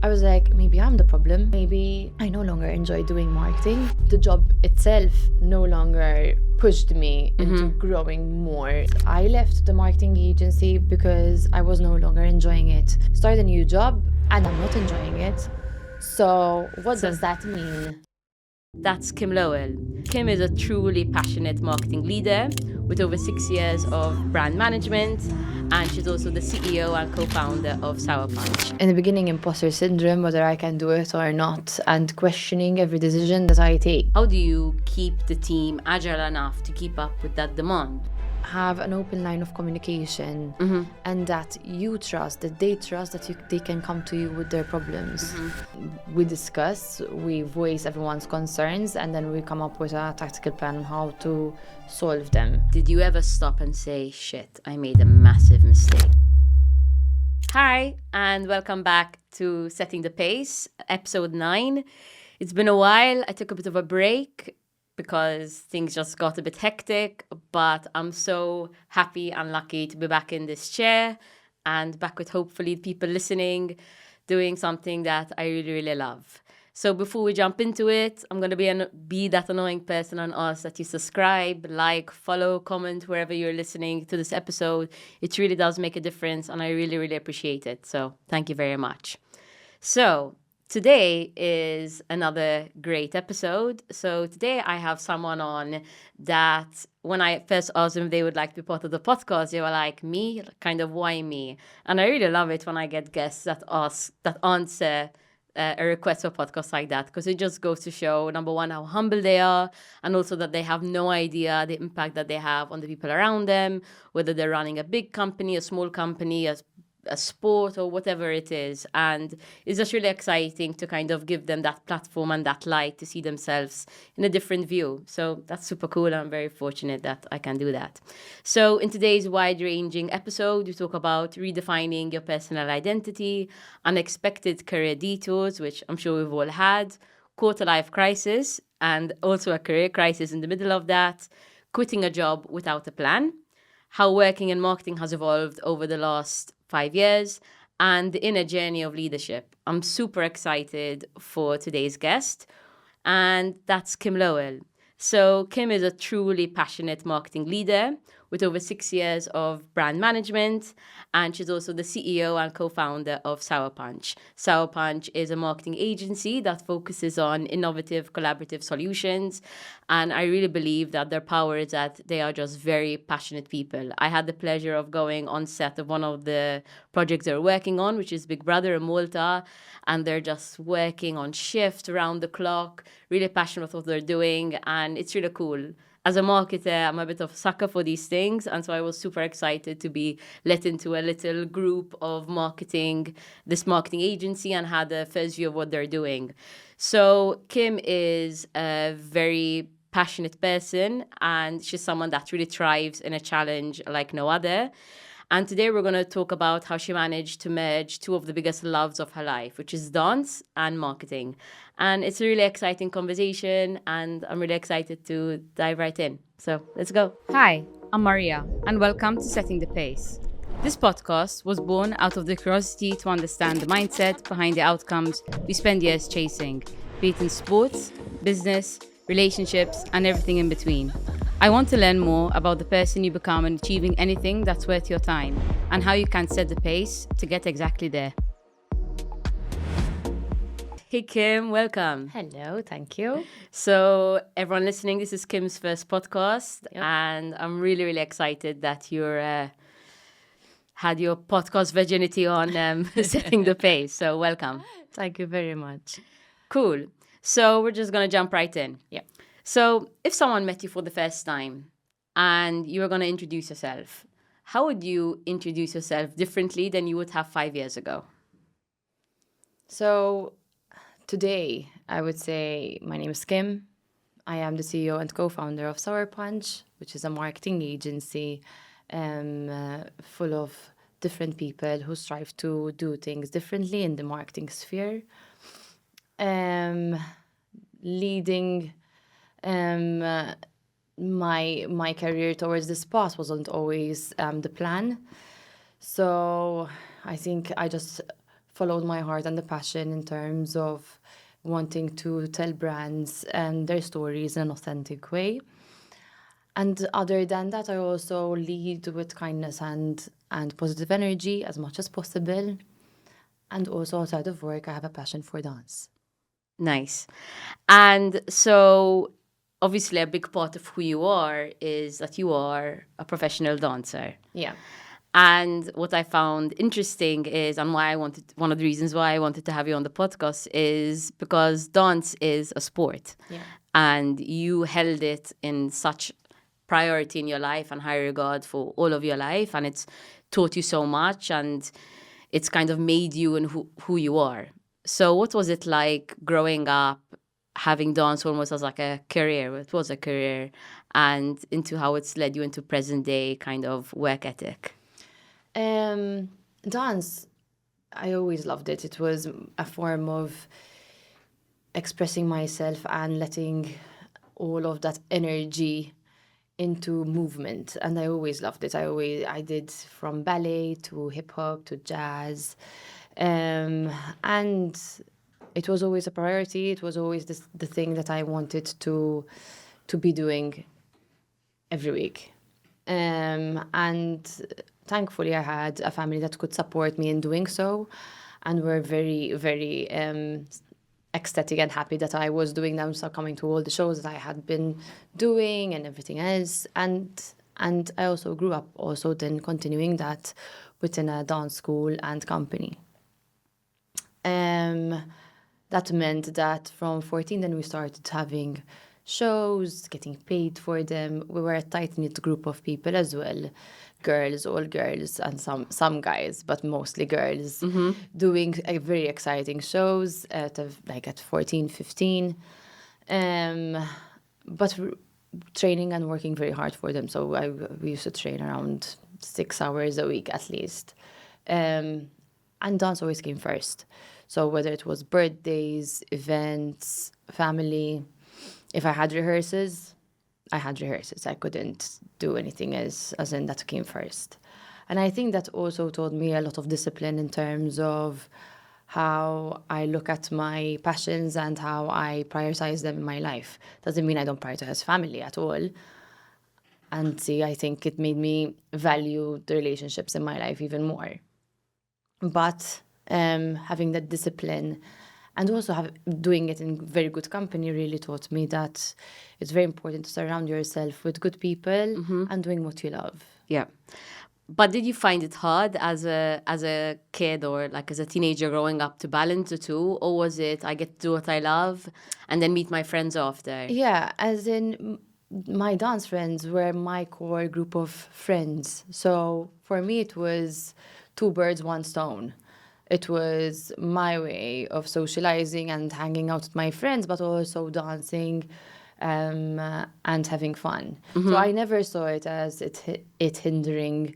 I was like, maybe I'm the problem. Maybe I no longer enjoy doing marketing. The job itself no longer pushed me into growing more. I left the marketing agency because I was no longer enjoying it. Started a new job and I'm not enjoying it. So what does that mean? That's Kim Lowell. Kim is a truly passionate marketing leader with over 6 years of brand management, and she's also the CEO and co-founder of Sour Punch. In the beginning, imposter syndrome, whether I can do it or not, and questioning every decision that I take. How do you keep the team agile enough to keep up with that demand? Have an open line of communication and that you trust, that they trust that they can come to you with their problems. We discuss, we voice everyone's concerns, and then we come up with a tactical plan on how to solve them. Did you ever stop and say, shit, I made a massive mistake? Hi, and welcome back to Setting the Pace, episode 9. It's been a while. I took a bit of a break because things just got a bit hectic, but I'm so happy and lucky to be back in this chair and back with hopefully people listening, doing something that I really, really love. So before we jump into it, I'm going to be that annoying person on us that you subscribe, like, follow, comment wherever you're listening to this episode. It really does make a difference and I really, really appreciate it. So thank you very much. So today is another great episode. So today I have someone on that when I first asked them if they would like to be part of the podcast, they were like, me? Kind of, why me? And I really love it when I get guests that answer a request for podcasts like that, because it just goes to show, number one, how humble they are, and also that they have no idea the impact that they have on the people around them, whether they're running a big company, a small company, a sport or whatever it is. And it's just really exciting to kind of give them that platform and that light to see themselves in a different view. So that's super cool. I'm very fortunate that I can do that. So in today's wide-ranging episode, we talk about redefining your personal identity, unexpected career detours, which I'm sure we've all had, quarter-life crisis, and also a career crisis in the middle of that, quitting a job without a plan, how working in marketing has evolved over the last 5 years, and the inner journey of leadership. I'm super excited for today's guest, and that's Kim Lowell. So Kim is a truly passionate marketing leader with over 6 years of brand management, and she's also the CEO and co-founder of Sour Punch. Sour Punch is a marketing agency that focuses on innovative, collaborative solutions, and I really believe that their power is that they are just very passionate people. I had the pleasure of going on set of one of the projects they're working on, which is Big Brother in Malta, and they're just working on shift around the clock, really passionate with what they're doing, and it's really cool. As a marketer, I'm a bit of a sucker for these things, and so I was super excited to be let into a little group of this marketing agency, and had the first view of what they're doing. So Kim is a very passionate person, and she's someone that really thrives in a challenge like no other. And today we're going to talk about how she managed to merge two of the biggest loves of her life, which is dance and marketing. And it's a really exciting conversation, and I'm really excited to dive right in. So let's go. Hi, I'm Maria, and welcome to Setting the Pace. This podcast was born out of the curiosity to understand the mindset behind the outcomes we spend years chasing, be it in sports, business, relationships, and everything in between. I want to learn more about the person you become and achieving anything that's worth your time, and how you can set the pace to get exactly there. Hey Kim, welcome. Hello, thank you. So everyone listening, this is Kim's first podcast, and I'm really, really excited that you're had your podcast virginity on Setting the Pace. So welcome. Thank you very much. Cool. So we're just going to jump right in. Yeah. So if someone met you for the first time and you were going to introduce yourself, how would you introduce yourself differently than you would have 5 years ago? So today, I would say my name is Kim. I am the CEO and co-founder of Sour Punch, which is a marketing agency full of different people who strive to do things differently in the marketing sphere. Leading my career towards this path wasn't always the plan. So I think I just followed my heart and the passion in terms of wanting to tell brands and their stories in an authentic way. And other than that, I also lead with kindness and positive energy as much as possible. And also outside of work, I have a passion for dance. Nice. And so, obviously, a big part of who you are is that you are a professional dancer. Yeah. And what I found interesting is, and one of the reasons why I wanted to have you on the podcast is because dance is a sport. Yeah. And you held it in such priority in your life and high regard for all of your life. And it's taught you so much and it's kind of made you and who you are. So what was it like growing up, having dance almost as like a career? It was a career, and into how it's led you into present day kind of work ethic. Dance, I always loved it. It was a form of expressing myself and letting all of that energy into movement, and I always loved it. I did from ballet to hip hop to jazz, and it was always a priority. It was always the thing that I wanted to be doing every week. And thankfully, I had a family that could support me in doing so, and were very, very ecstatic and happy that I was doing them. So coming to all the shows that I had been doing and everything else, and I also grew up also then continuing that within a dance school and company. That meant that from 14 then we started having shows, getting paid for them. We were a tight-knit group of people as well. Girls, all girls, and some guys, but mostly girls, doing very exciting shows at 14, 15. But training and working very hard for them. So we used to train around 6 hours a week at least. And dance always came first. So whether it was birthdays, events, family, if I had rehearsals, I had rehearsals. I couldn't do anything as in that came first. And I think that also taught me a lot of discipline in terms of how I look at my passions and how I prioritize them in my life. Doesn't mean I don't prioritize family at all. And see, I think it made me value the relationships in my life even more. But having that discipline and also doing it in very good company really taught me that it's very important to surround yourself with good people and doing what you love. Yeah. But did you find it hard as a kid or like as a teenager growing up to balance the two? Or was it, I get to do what I love and then meet my friends after? Yeah, as in my dance friends were my core group of friends. So for me, it was two birds, one stone. It was my way of socializing and hanging out with my friends, but also dancing and having fun. So I never saw it as it hindering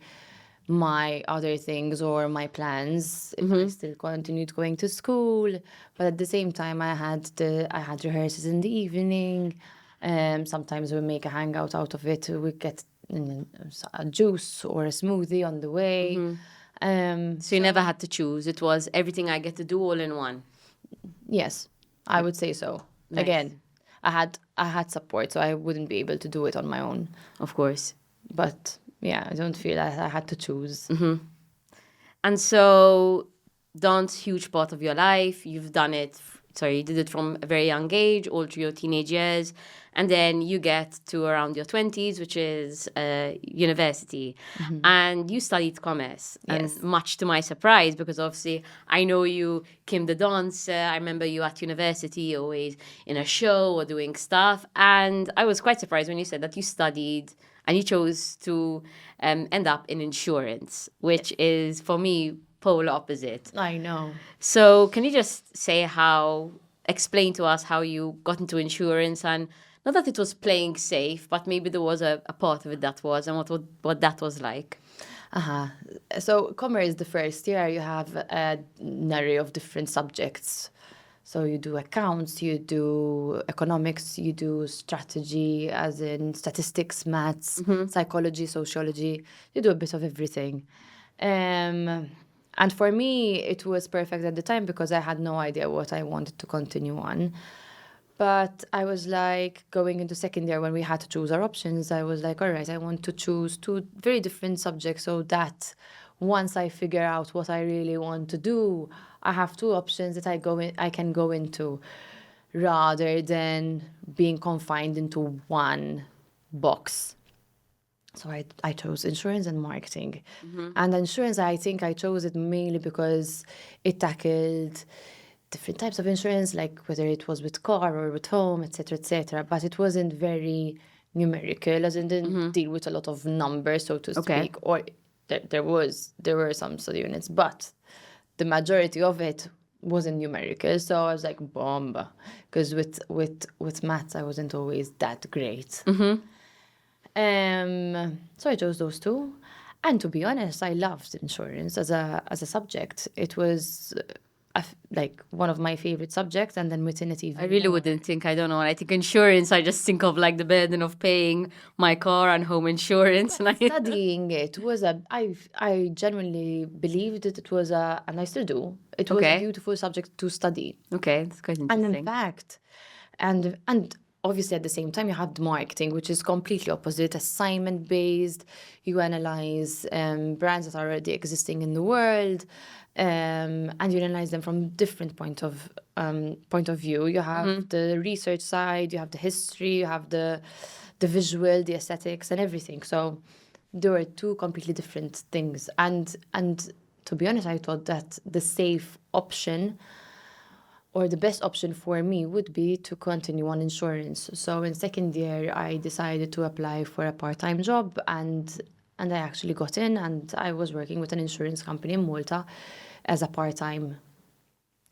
my other things or my plans. If I still continued going to school, but at the same time, I had rehearsals in the evening. Sometimes we make a hangout out of it. We get a juice or a smoothie on the way. So you never had to choose. It was everything I get to do all in one. Yes, I would say so. Nice. Again, I had support, so I wouldn't be able to do it on my own. Of course. But yeah, I don't feel I had to choose. And so dance, huge part of your life. You've done it, you did it from a very young age, all through your teenage years. And then you get to around your 20s, which is university. And you studied commerce. Yes. And much to my surprise, because obviously I know you, Kim the dancer. I remember you at university, always in a show or doing stuff. And I was quite surprised when you said that you studied and you chose to end up in insurance, which is, for me, polar opposite. I know. So can you just explain to us how you got into insurance, and not that it was playing safe, but maybe there was a part of it that was, and what that was like. So commerce, the first year, you have an array of different subjects. So you do accounts, you do economics, you do strategy, as in statistics, maths, psychology, sociology. You do a bit of everything. And for me, it was perfect at the time because I had no idea what I wanted to continue on. But I was like, going into second year when we had to choose our options, I was like, all right, I want to choose two very different subjects so that once I figure out what I really want to do, I have two options that I can go into rather than being confined into one box. So I chose insurance and marketing. And insurance, I think I chose it mainly because it tackled different types of insurance, like whether it was with car or with home, etc., etc. But it wasn't very numerical, as in didn't deal with a lot of numbers, so to speak. Or there were some study units, but the majority of it wasn't numerical. So I was like, bomba, because with maths I wasn't always that great. So I chose those two. And to be honest, I loved insurance as a subject. It was like one of my favorite subjects, and then within it even I really more. wouldn't think, I don't know. When I think insurance, I just think of like the burden of paying my car and home insurance. And Studying it was I genuinely believed that it was and I still do. It was a Okay. beautiful subject to study. Okay, that's quite And interesting. in fact, and obviously at the same time you had marketing, which is completely opposite, assignment based. You analyze brands that are already existing in the world, and you analyze them from different point of view. You have the research side, you have the history, you have the visual, the aesthetics, and everything. So there were two completely different things. And to be honest, I thought that the safe option or the best option for me would be to continue on insurance. So in second year, I decided to apply for a part-time job, and I actually got in, and I was working with an insurance company in Malta as a part-time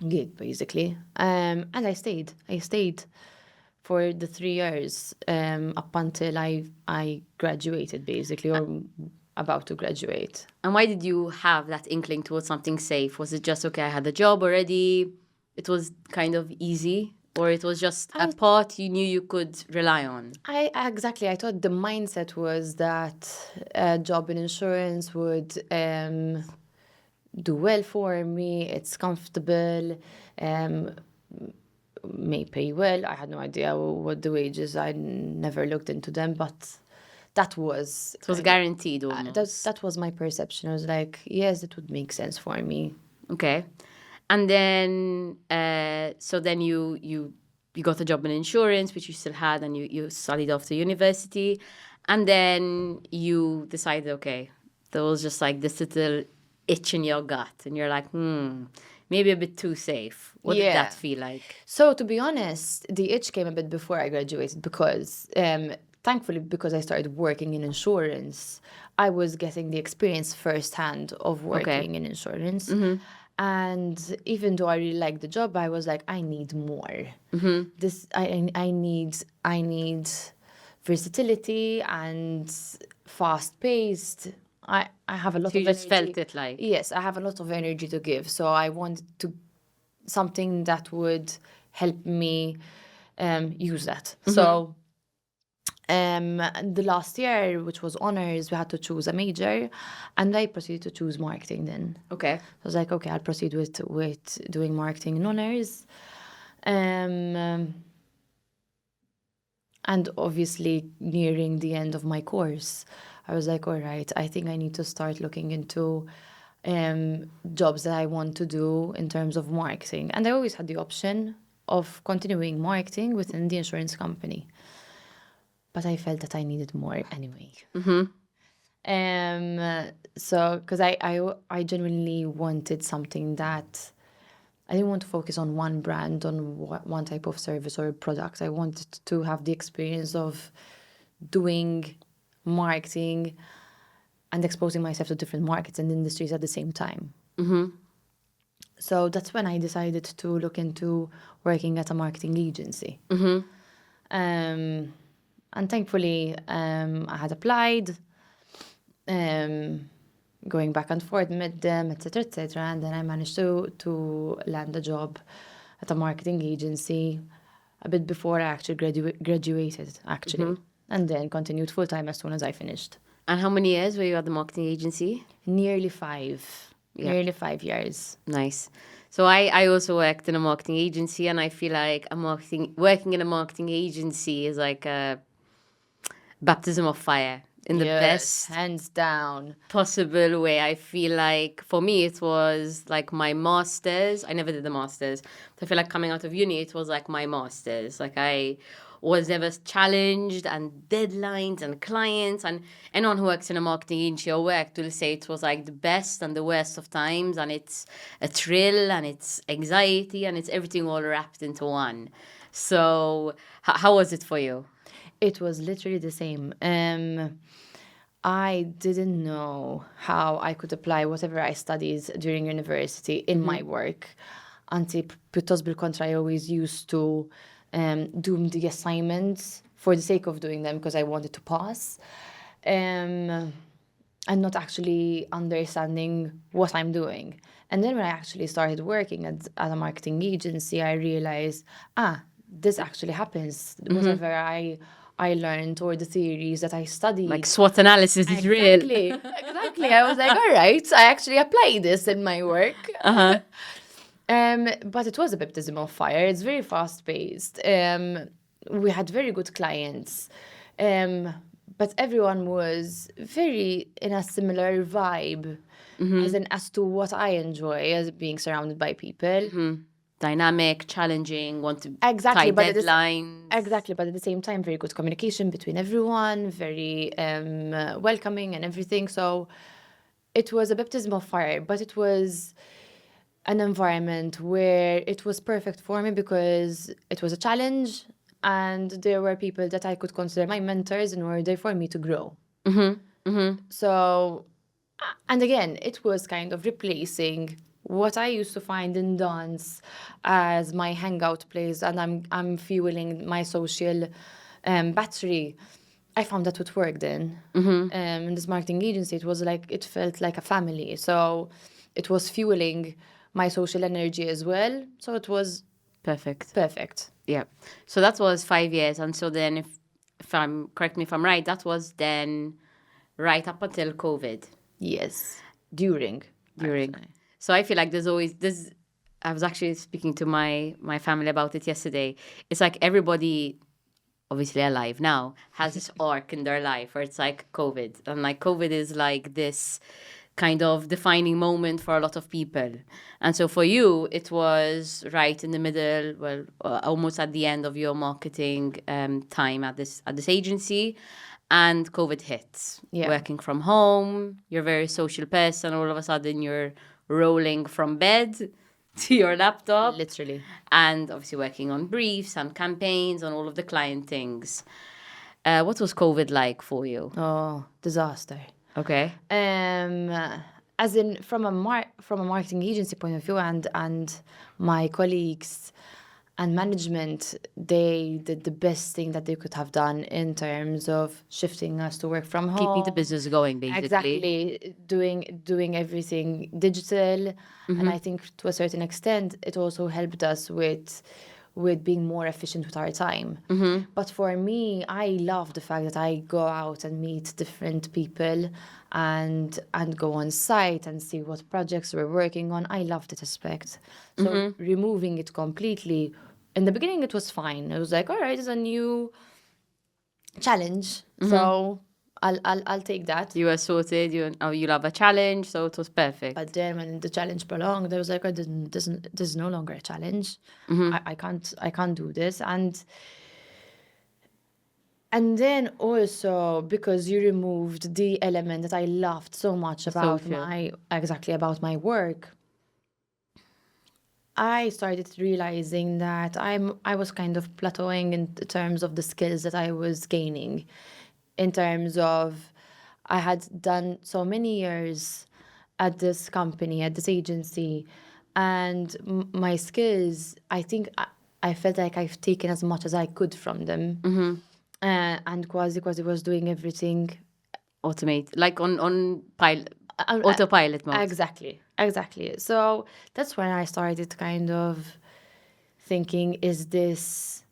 gig, basically. And I stayed. For the 3 years up until I graduated, basically, or about to graduate. And why did you have that inkling towards something safe? Was it just, okay, I had a job already, it was kind of easy? Or it was just a path you knew you could rely on? Exactly. I thought the mindset was that a job in insurance would do well for me. It's comfortable, may pay well. I had no idea what the wages. I never looked into them, but that was It was guaranteed almost. that was my perception. I was like, yes, it would make sense for me. Okay. And then, so then you got a job in insurance, which you still had, and you studied after university. And then you decided, okay, there was just like this little itch in your gut. And you're like, maybe a bit too safe. What did that feel like? So to be honest, the itch came a bit before I graduated because thankfully, because I started working in insurance, I was getting the experience firsthand of working in insurance. And even though I really liked the job, I was like, I need more. I need versatility and fast paced. I have a lot of You just energy. felt it like. Yes, I have a lot of energy to give. So I wanted to something that would help me use that. So the last year, which was honors, we had to choose a major, and I proceeded to choose marketing then. Okay. I was like, okay, I'll proceed with doing marketing in honors. And obviously, nearing the end of my course, I was like, all right, I think I need to start looking into jobs that I want to do in terms of marketing. And I always had the option of continuing marketing within the insurance company. But I felt that I needed more anyway. So, because I genuinely wanted something that I didn't want to focus on one brand, on one type of service or product. I wanted to have the experience of doing marketing and exposing myself to different markets and industries at the same time. So that's when I decided to look into working at a marketing agency. And thankfully, I had applied, going back and forth, met them, etc., etc. And then I managed to land a job at a marketing agency a bit before I actually graduated, actually. And then continued full-time as soon as I finished. And how many years were you at the marketing agency? Nearly 5. nearly 5 years. Nice. So I also worked in a marketing agency, and I feel like working in a marketing agency is like a baptism of fire in the best hands down. possible way. I feel like for me it was like my master's. I never did the master's. So I feel like coming out of uni, it was like my master's. Like I was never challenged, and deadlines and clients, and anyone who works in a marketing agency or worked will say it was like the best and the worst of times, and it's a thrill and it's anxiety and it's everything all wrapped into one. So how was it for you? It was literally the same. I didn't know how I could apply whatever I studied during university in my work. Anzi, piuttosto bil contra, I always used to do the assignments for the sake of doing them because I wanted to pass. And not actually understanding what I'm doing. And then when I actually started working at a marketing agency, I realized, this actually happens. Whatever I learned or the theories that I studied. Like SWOT analysis is real. Exactly. I was like, all right, I actually apply this in my work. But it was a baptism of fire. It's very fast-paced. We had very good clients. But everyone was very in a similar vibe, as to what I enjoy, as being surrounded by people. Dynamic, challenging, want to Exactly, tie deadlines. Exactly, but at the same time, very good communication between everyone, very welcoming and everything. So it was a baptism of fire, but it was an environment where it was perfect for me because it was a challenge, and there were people that I could consider my mentors in order for me to grow. So, and again, it was kind of replacing what I used to find in dance as my hangout place, and I'm fueling my social battery. I found that would work then. In this marketing agency, it felt like a family. So it was fueling my social energy as well. So it was perfect. Yeah. So that was 5 years, and so then if I'm correct me if I'm right, that was then right up until COVID. Yes, during. Actually. So I feel like there's always this. I was actually speaking to my family about it yesterday. It's like everybody, obviously alive now, has this arc in their life where it's like COVID, and like COVID is like this kind of defining moment for a lot of people. And so for you, it was right in the middle, well, almost at the end of your marketing time at this agency. And COVID hits. Yeah. Working from home, you're a very social person. All of a sudden, you're rolling from bed to your laptop. Literally. And obviously working on briefs and campaigns and all of the client things. What was COVID like for you? Oh, disaster. Okay. As in from a marketing agency point of view, and my colleagues and management, they did the best thing that they could have done in terms of shifting us to work from home. Keeping the business going, basically. Exactly. Doing everything digital. And I think to a certain extent, it also helped us with being more efficient with our time. But for me, I love the fact that I go out and meet different people and go on site and see what projects we're working on. I love that aspect. So removing it completely, in the beginning it was fine. It was like, all right, it's a new challenge. So I'll take that. You were sorted. You love a challenge, so it was perfect. But then when the challenge prolonged, I was like, this is no longer a challenge. I can't do this. And then also because you removed the element that I loved so much about my work, I started realizing that I was kind of plateauing in terms of the skills that I was gaining. In terms of, I had done so many years at this company, at this agency, and my skills, I think I felt like I've taken as much as I could from them. And quasi was doing everything. Automate, like on autopilot mode. Exactly. So that's when I started kind of thinking, is this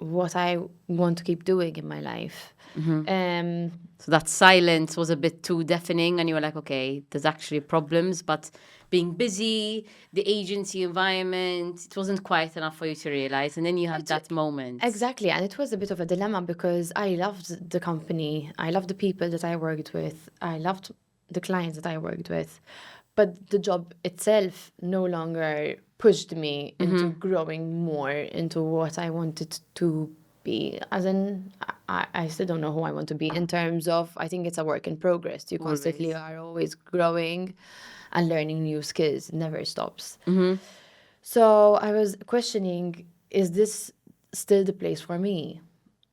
what I want to keep doing in my life. So that silence was a bit too deafening, and you were like, okay, there's actually problems, but being busy, the agency environment, it wasn't quite enough for you to realize. And then you had that moment. Exactly. And it was a bit of a dilemma because I loved the company. I loved the people that I worked with. I loved the clients that I worked with. But the job itself no longer pushed me into growing more into what I wanted to be. As in, I still don't know who I want to be in terms of, I think it's a work in progress. You constantly are always growing and learning new skills. It never stops. So I was questioning, is this still the place for me?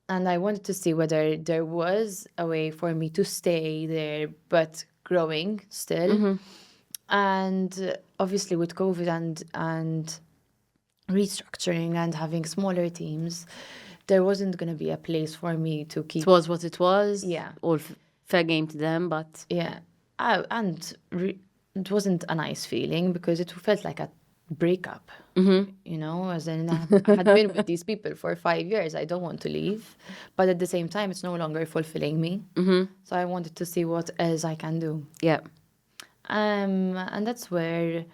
And I wanted to see whether there was a way for me to stay there, but growing still. And obviously with COVID and restructuring and having smaller teams, there wasn't going to be a place for me to keep. It was what it was. Yeah. All fair game to them, but... Yeah. It wasn't a nice feeling because it felt like a breakup, you know, as in I had been with these people for 5 years. I don't want to leave. But at the same time, it's no longer fulfilling me. So I wanted to see what else I can do. Yeah. And that's where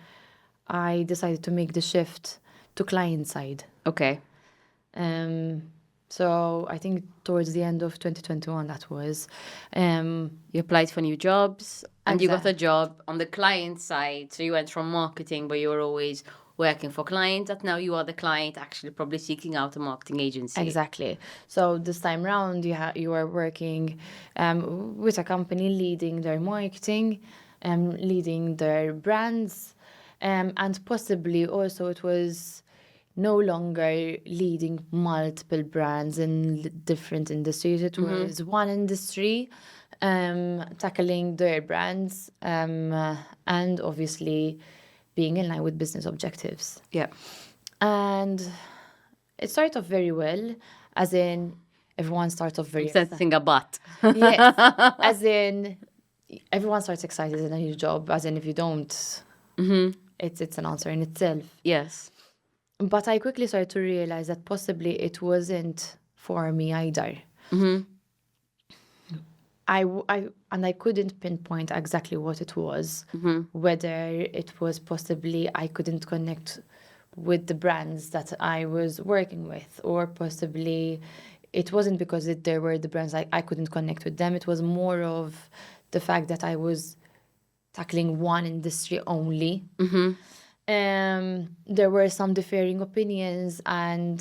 I decided to make the shift to client side. Okay. So I think towards the end of 2021, that was. You applied for new jobs and you got a Exact- job on the client side. So you went from marketing, but you were always working for clients, that now you are the client actually probably seeking out a marketing agency. Exactly. So this time round, you are working with a company leading their marketing, leading their brands, and possibly also it was no longer leading multiple brands in different industries. It was one industry tackling their brands and obviously being in line with business objectives. Yeah. And it started off very well, as in everyone starts off very Sensing a butt. yes, as in everyone starts excited in a new job, as in if you don't, it's an answer in itself. Yes. But I quickly started to realize that possibly it wasn't for me either. I couldn't pinpoint exactly what it was, whether it was possibly I couldn't connect with the brands that I was working with, or possibly it wasn't because there were the brands I couldn't connect with them. It was more of the fact that I was tackling one industry only. There were some differing opinions and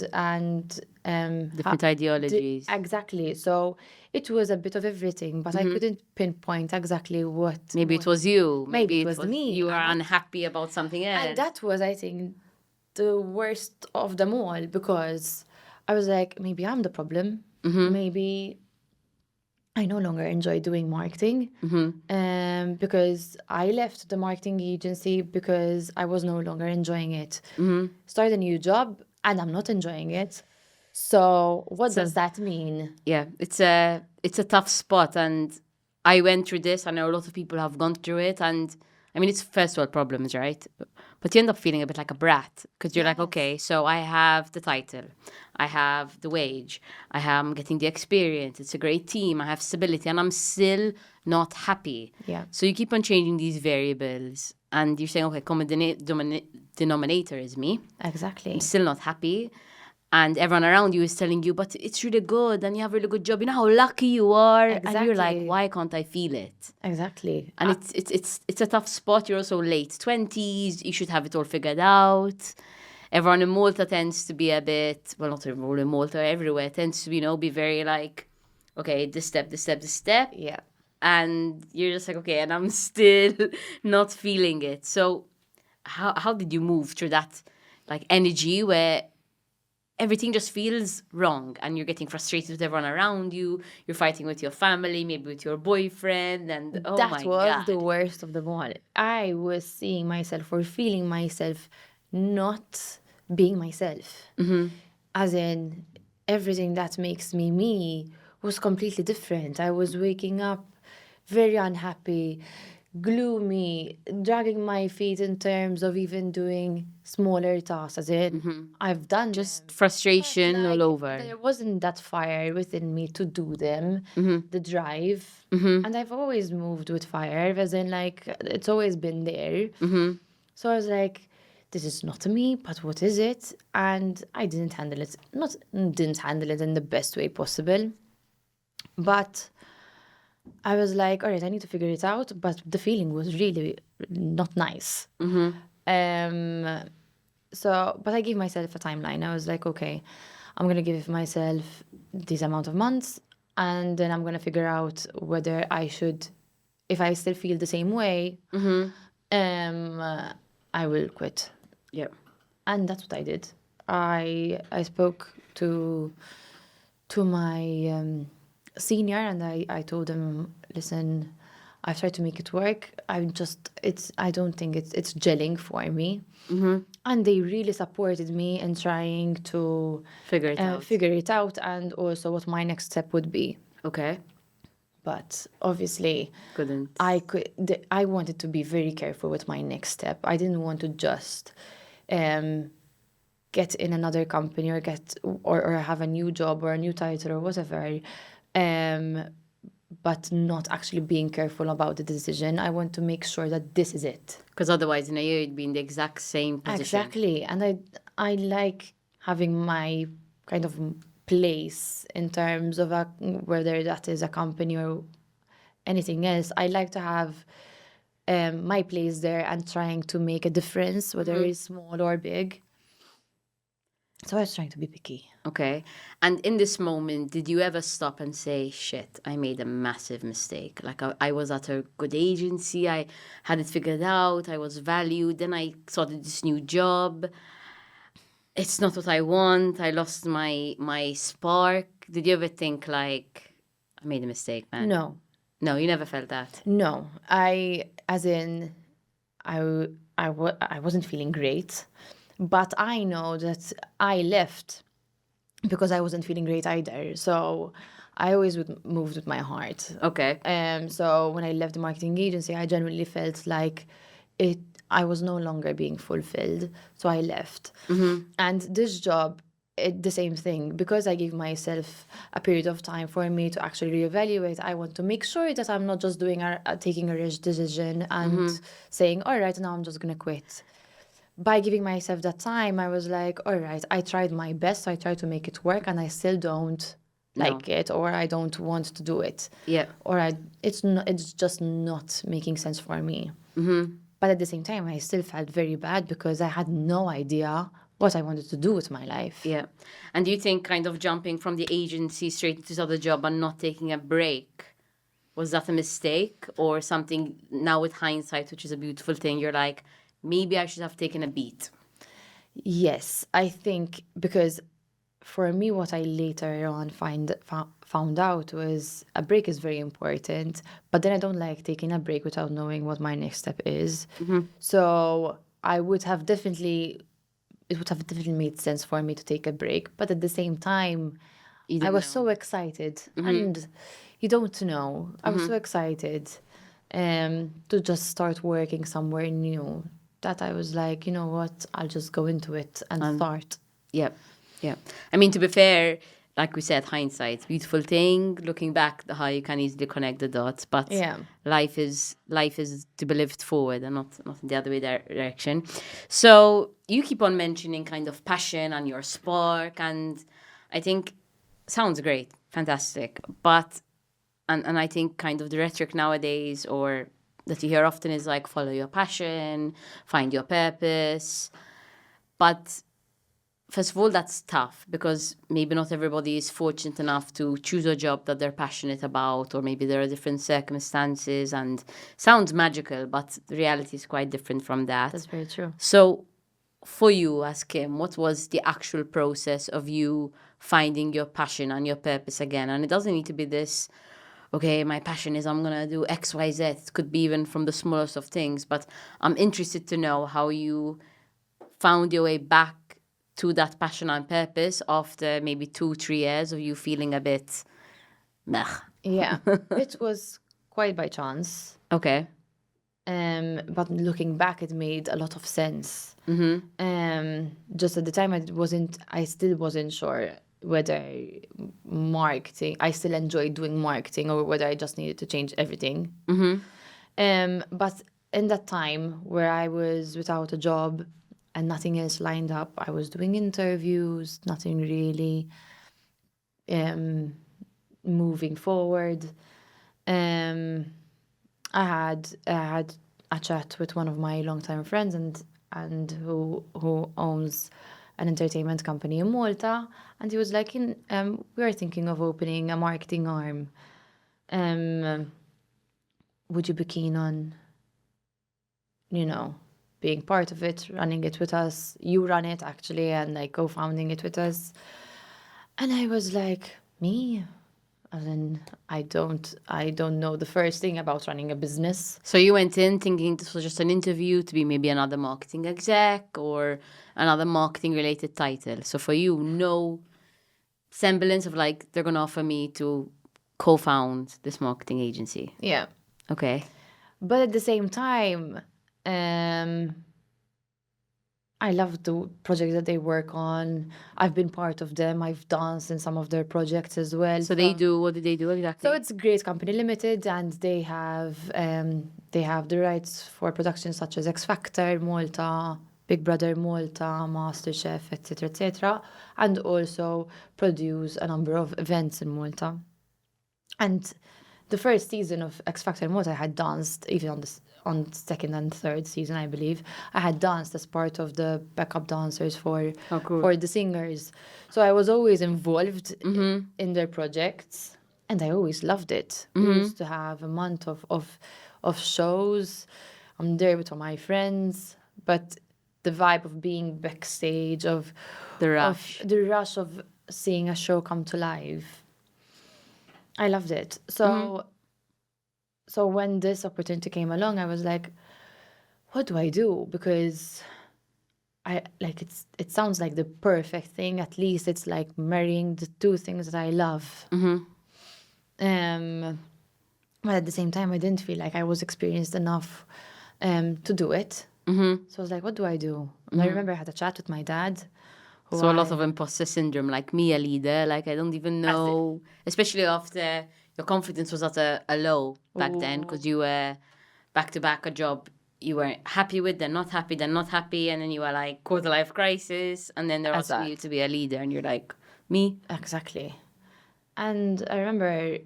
Different ideologies. exactly. So it was a bit of everything, but I couldn't pinpoint exactly what. Maybe it was you. Maybe it was me. You were unhappy about something else. And that was, I think, the worst of them all, because I was like, maybe I'm the problem. Maybe I no longer enjoy doing marketing, because I left the marketing agency because I was no longer enjoying it. Start a new job and I'm not enjoying it. So what does that mean? Yeah, it's a tough spot, and I went through this. I know a lot of people have gone through it, and I mean, it's first world problems, right? But you end up feeling a bit like a brat because you're like, okay, so I have the title, I have the wage, I'm getting the experience, it's a great team, I have stability, and I'm still not happy. Yeah. So you keep on changing these variables, and you're saying, okay, common denominator is me. Exactly. I'm still not happy. And everyone around you is telling you, but it's really good and you have a really good job. You know how lucky you are. And you're like, Exactly. why can't I feel it? Exactly. And it's a tough spot. You're also late 20s. You should have it all figured out. Everyone in Malta tends to be a bit, well, not everyone in Malta, everywhere tends to, be very like, okay, this step, this step, this step. Yeah. And you're just like, okay, and I'm still not feeling it. So how did you move through that like energy where everything just feels wrong and you're getting frustrated with everyone around you, you're fighting with your family, maybe with your boyfriend, and oh my God. That was the worst of them all. I was seeing myself or feeling myself not being myself. As in, everything that makes me me was completely different. I was waking up very unhappy, gloomy, dragging my feet in terms of even doing smaller tasks. As in, I've done Just them, frustration but all like over. there wasn't that fire within me to do them, the drive. Mm-hmm. And I've always moved with fire, as in like it's always been there. So I was like, this is not me, but what is it? And I didn't handle it, not didn't handle it in the best way possible. But I was like, all right, I need to figure it out. But the feeling was really not nice. But I gave myself a timeline. I was like, okay, I'm going to give myself this amount of months. And then I'm going to figure out whether I should, if I still feel the same way, I will quit. Yeah. And that's what I did. I spoke to my senior, and I told him, listen, I've tried to make it work. I don't think it's gelling for me. And they really supported me in trying to Figure it out. and also what my next step would be. Okay. But obviously, Couldn't. I wanted to be very careful with my next step. I didn't want to just get in another company or or have a new job or a new title or whatever, but not actually being careful about the decision. I want to make sure that this is it. Because otherwise, in a year, you'd be in the exact same position. Exactly. And I like having my kind of place in terms of whether that is a company or anything else. I like to have my place there and trying to make a difference, whether it's small or big. So I was trying to be picky. Okay. And in this moment, did you ever stop and say, shit, I made a massive mistake? Like I was at a good agency, I had it figured out, I was valued, then I started this new job. It's not what I want, I lost my spark. Did you ever think like, I made a mistake, man? No. No, you never felt that? No. I wasn't feeling great. But I know that I left because I wasn't feeling great either. So I always moved with my heart. Okay. So when I left the marketing agency, I genuinely felt like I was no longer being fulfilled. So I left. And this job, the same thing. Because I gave myself a period of time for me to actually reevaluate, I want to make sure that I'm not just taking a rash decision and saying, all right, now I'm just going to quit. By giving myself that time, I was like, all right, I tried my best. I tried to make it work, and I still don't like it, or I don't want to do it. Yeah. Or it's just not making sense for me. But at the same time, I still felt very bad because I had no idea what I wanted to do with my life. Yeah. And do you think kind of jumping from the agency straight into this other job and not taking a break, was that a mistake or something now with hindsight, which is a beautiful thing, you're like, maybe I should have taken a beat? Yes, I think because for me, what I later on found out was a break is very important, but then I don't like taking a break without knowing what my next step is. So it would have definitely made sense for me to take a break, but at the same time, I was so excited, and you don't know. I was so excited to just start working somewhere new that I was like, you know what, I'll just go into it and start. Yeah. Yeah. I mean, to be fair, like we said, hindsight, beautiful thing. Looking back, how you can easily connect the dots. But life is to be lived forward and not in the other way direction. So you keep on mentioning kind of passion and your spark, and I think sounds great, fantastic. But and I think kind of the rhetoric nowadays, or that you hear often, is like follow your passion, find your purpose. But first of all, that's tough because maybe not everybody is fortunate enough to choose a job that they're passionate about, or maybe there are different circumstances, and sounds magical, but the reality is quite different from that. That's very true. So for you as Kim, what was the actual process of you finding your passion and your purpose again? And it doesn't need to be this, okay, my passion is I'm going to do X, Y, Z. It could be even from the smallest of things, but I'm interested to know how you found your way back to that passion and purpose after maybe 2-3 years of you feeling a bit meh. Yeah, it was quite by chance. Okay. But looking back, it made a lot of sense. Just at the time, I still wasn't sure whether I still enjoyed doing marketing or whether I just needed to change everything. But in that time where I was without a job and nothing else lined up, I was doing interviews, nothing really moving forward. I had a chat with one of my longtime friends and who owns an entertainment company in Malta, and he was like, we are thinking of opening a marketing arm. Would you be keen on, being part of it, running it with us? You run it actually, and like co-founding it with us. And I was like, me? And then I don't know the first thing about running a business. So you went in thinking this was just an interview to be maybe another marketing exec or another marketing related title. So for you, no semblance of like, they're going to offer me to co-found this marketing agency. Yeah. Okay. But at the same time, I love the projects that they work on. I've been part of them. I've danced in some of their projects as well. So what do they do exactly? So it's Great Company Limited, and they have the rights for productions such as X Factor, Malta, Big Brother Malta, MasterChef, etc., etc., and also produce a number of events in Malta. And the first season of X Factor in Malta, I had danced even on second and third season, I believe. I had danced as part of the backup dancers for the singers. So I was always involved in their projects, and I always loved it. We used to have a month of shows. I'm there with all my friends, but the vibe of being backstage, of the rush of seeing a show come to life, I loved it. So when this opportunity came along, I was like, what do I do? Because it sounds like the perfect thing. At least it's like marrying the two things that I love. But at the same time, I didn't feel like I was experienced enough to do it. So I was like, what do I do? And I remember I had a chat with my dad. So a lot of imposter syndrome, like me, a leader, like I don't even know, especially after your confidence was at a low back then, because you were back to back a job you were happy with, then not happy, and then you were like quarter life crisis, and then they're asking you to be a leader, and you're like, me? Exactly. And I remember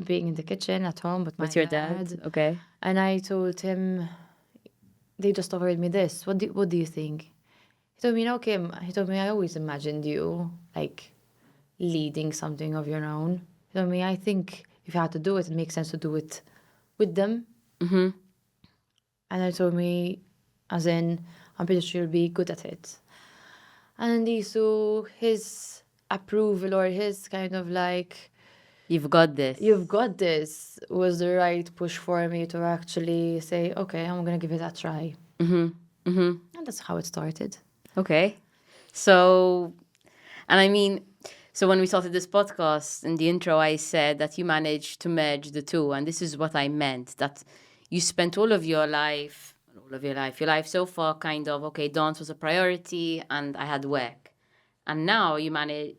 being in the kitchen at home with your dad. Okay. And I told him, they just offered me this. What do you think? He told me, no, Kim. He told me, I always imagined you like leading something of your own. He told me, I think if you had to do it, it makes sense to do it with them. And I told me, as in, I'm pretty sure you'll be good at it. And he saw his approval, or his kind of like, you've got this, was the right push for me to actually say, okay, I'm going to give it a try. And that's how it started. Okay. So, and I mean, so when we started this podcast, in the intro, I said that you managed to merge the two. And this is what I meant, that you spent your life so far kind of, okay, dance was a priority and I had work. And now you manage,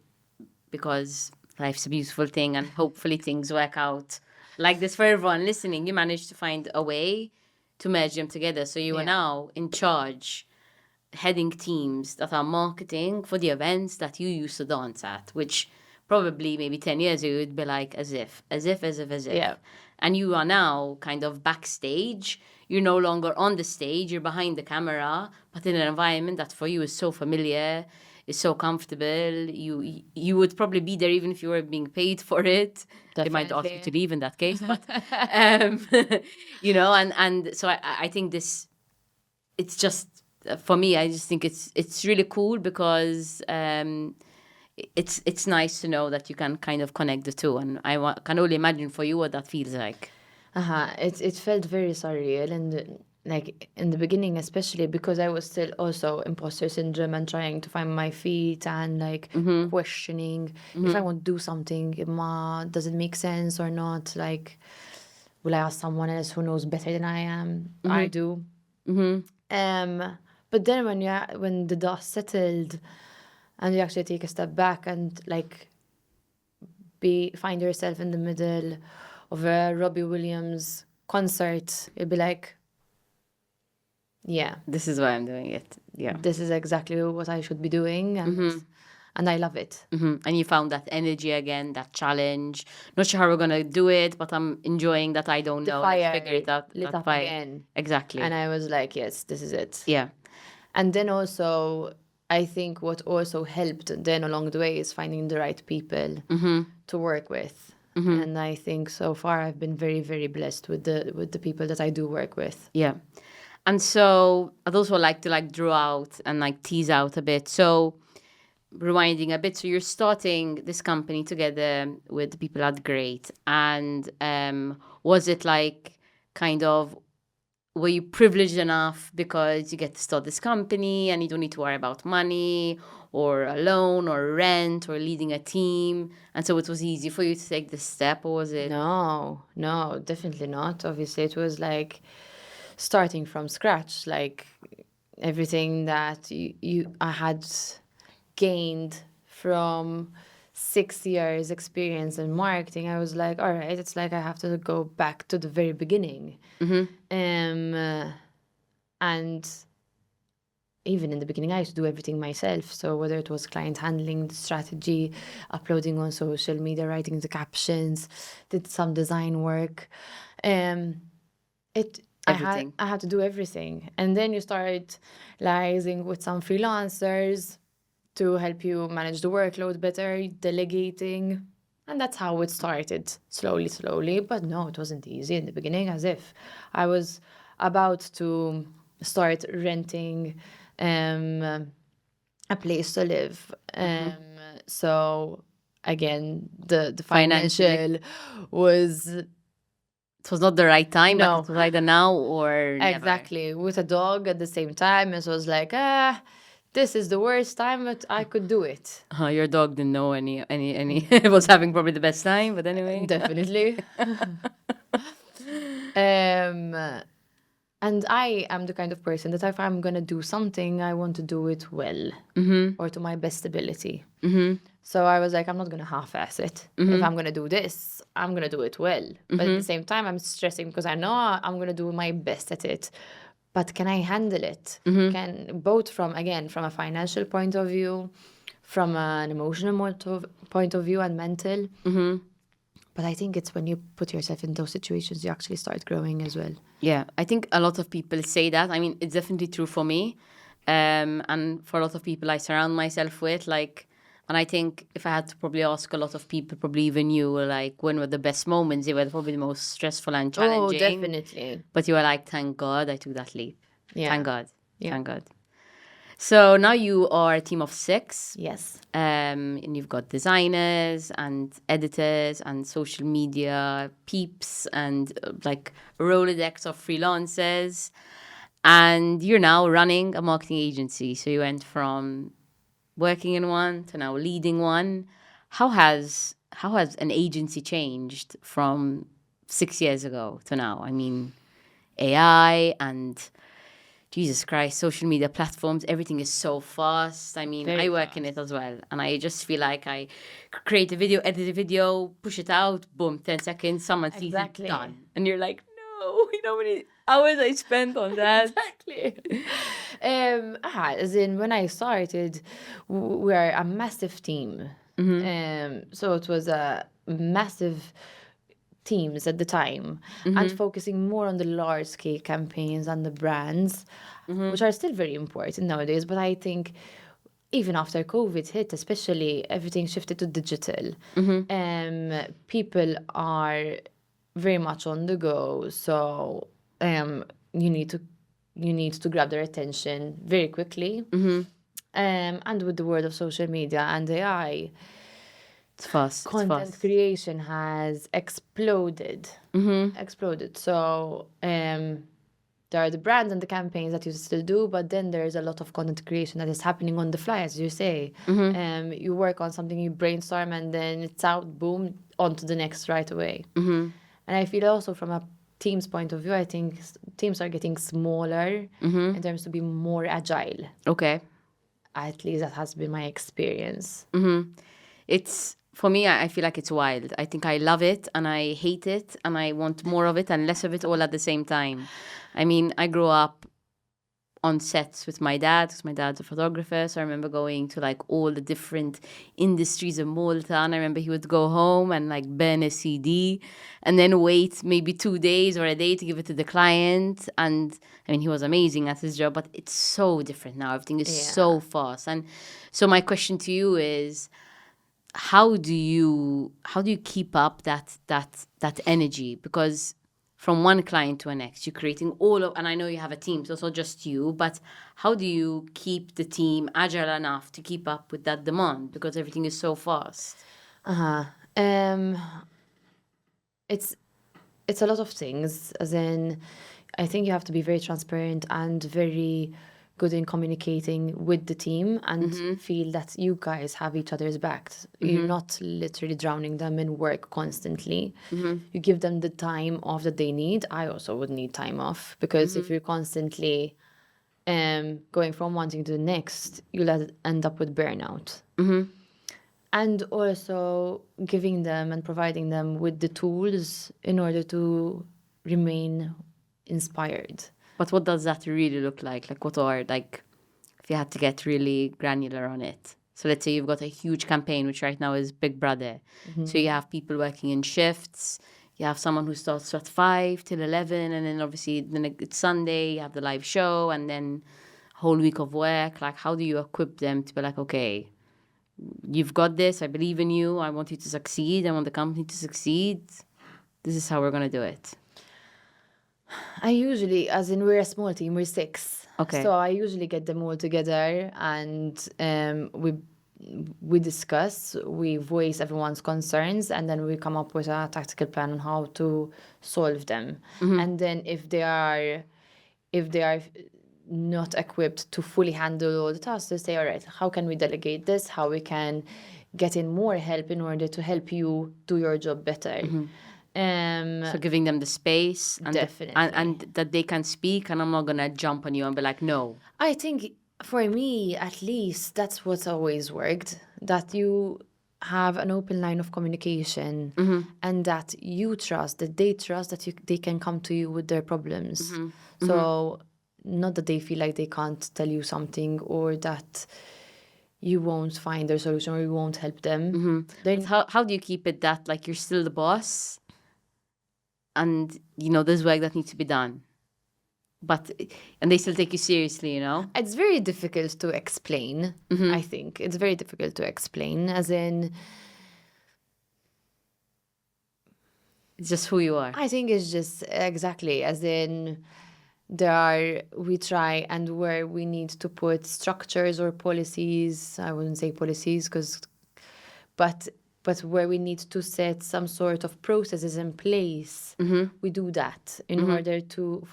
because life's a beautiful thing and hopefully things work out like this for everyone listening, you managed to find a way to merge them together. So you are now in charge, heading teams that are marketing for the events that you used to dance at, which probably maybe 10 years ago would be like as if. Yeah. And you are now kind of backstage. You're no longer on the stage, you're behind the camera, but in an environment that for you is so familiar, is so comfortable. You would probably be there even if you were being paid for it. Definitely. They might ask you to leave in that case, but and so I think this, it's just, for me, I just think it's really cool because it's nice to know that you can kind of connect the two, and I can only imagine for you what that feels like. It felt very surreal, and like in the beginning, especially because I was still also imposter syndrome and trying to find my feet and like questioning if I want to do something, does it make sense or not? Like, will I ask someone else who knows better than I am? I do. But then when the dust settled and you actually take a step back and like find yourself in the middle of a Robbie Williams concert, you'll be like, yeah, This is why I'm doing it. Yeah. this is exactly what I should be doing, and I love it. And you found that energy again, that challenge. Not sure how we're gonna do it, but I'm enjoying that I don't know. Let's Fire figure it out. lit That up fire. again. Exactly. And I was like, yes, this is it. Yeah. And then also, I think what also helped then along the way is finding the right people to work with. And I think so far I've been very, very blessed with the people that I do work with. Yeah. And so I'd also like to like draw out and like tease out a bit. So rewinding a bit, so you're starting this company together with the people at Great. And was it like kind of, were you privileged enough because you get to start this company and you don't need to worry about money or a loan or rent or leading a team? And so it was easy for you to take this step, or was it? No, definitely not. Obviously, it was like starting from scratch, like everything that I had gained from 6 years experience in marketing. I was like, all right, it's like I have to go back to the very beginning. And even in the beginning, I used to do everything myself. So whether it was client handling, the strategy, uploading on social media, writing the captions, did some design work. Everything. I had to do everything. And then you start liaising with some freelancers to help you manage the workload better, delegating. And that's how it started, slowly. But no, it wasn't easy in the beginning, as if I was about to start renting a place to live. So again, the financial was... It was not the right time, No. but it was either now or never. Exactly. With a dog at the same time, it was like, this is the worst time, but I could do it. Your dog didn't know any it was having probably the best time, but anyway. Definitely. And I am the kind of person that if I'm going to do something, I want to do it well or to my best ability. So I was like, I'm not going to half-ass it. If I'm going to do this, I'm going to do it well. But at the same time, I'm stressing because I know I'm going to do my best at it. But can I handle it? Can both from a financial point of view, from an emotional point of view and mental. But I think it's when you put yourself in those situations, you actually start growing as well. Yeah, I think a lot of people say that. I mean, it's definitely true for me. And for a lot of people I surround myself with, like, and I think if I had to probably ask a lot of people, probably even you, like, when were the best moments? They were probably the most stressful and challenging. Oh, definitely. But you were like, thank God I took that leap. Yeah. Thank God. Yeah. Thank God. So now you are a team of 6. Yes. And you've got designers and editors and social media peeps and like a Rolodex of freelancers. And you're now running a marketing agency. So you went from working in one to now leading one. How has an agency changed from 6 years ago to now? I mean, AI and Jesus Christ, social media platforms, everything is so fast. I mean, Very I work in it as well. And I just feel like I create a video, edit a video, push it out, boom, 10 seconds, someone sees Exactly. it, done. And you're like, no, you know how many hours I spent on that? Exactly. As in when I started, we're a massive team. So it was a massive teams at the time and focusing more on the large scale campaigns and the brands, which are still very important nowadays. But I think even after COVID hit, especially, everything shifted to digital. People are very much on the go. So you need to grab their attention very quickly. And with the world of social media and AI, It's fast. content creation has exploded. Exploded. So there are the brands and the campaigns that you still do, but then there's a lot of content creation that is happening on the fly, as you say. You work on something, you brainstorm, and then it's out, boom, on to the next right away. And I feel also from a team's point of view, I think teams are getting smaller in terms to be more agile. Okay. At least that has been my experience. It's, for me, I feel like it's wild. I think I love it and I hate it and I want more of it and less of it all at the same time. I mean, I grew up on sets with my dad, because my dad's a photographer. So I remember going to like all the different industries of Malta, and I remember he would go home and like burn a CD and then wait maybe 2 days or a day to give it to the client. And I mean, he was amazing at his job, but it's so different now. Everything is so fast. And so my question to you is, how do you keep up that energy? Because from one client to the next, you're creating all of, and I know you have a team, so it's not just you, but how do you keep the team agile enough to keep up with that demand? Because everything is so fast. It's a lot of things, as in, I think you have to be very transparent and very good in communicating with the team and feel that you guys have each other's backs. You're not literally drowning them in work constantly. You give them the time off that they need. I also would need time off, because if you're constantly going from one thing to the next, you'll end up with burnout. And also giving them and providing them with the tools in order to remain inspired. But what does that really look like? Like, what are, like, if you had to get really granular on it? So let's say you've got a huge campaign, which right now is Big Brother. So you have people working in shifts. You have someone who starts at 5 till 11, and then obviously then it's Sunday, you have the live show, and then a whole week of work. Like, how do you equip them to be like, okay, you've got this, I believe in you, I want you to succeed, I want the company to succeed. This is how we're going to do it. I usually, as in we're a small team, we're 6. Okay. So I usually get them all together and we discuss, we voice everyone's concerns, and then we come up with a tactical plan on how to solve them. And then if they are not equipped to fully handle all the tasks, they say, all right, how can we delegate this? How we can get in more help in order to help you do your job better. So giving them the space and Definitely. and that they can speak, and I'm not gonna jump on you and be like, no. I think for me, at least, that's what's always worked. That you have an open line of communication, and that you trust, that they trust that they can come to you with their problems. So not that they feel like they can't tell you something, or that you won't find their solution, or you won't help them. How do you keep it that, like, you're still the boss, and you know there's work that needs to be done, and they still take you seriously, you know? It's very difficult to explain. I think it's very difficult to explain, as in, It's just who you are. I think it's just exactly, as in, we try, and where we need to put structures or policies, I wouldn't say policies, but where we need to set some sort of processes in place, we do that in order to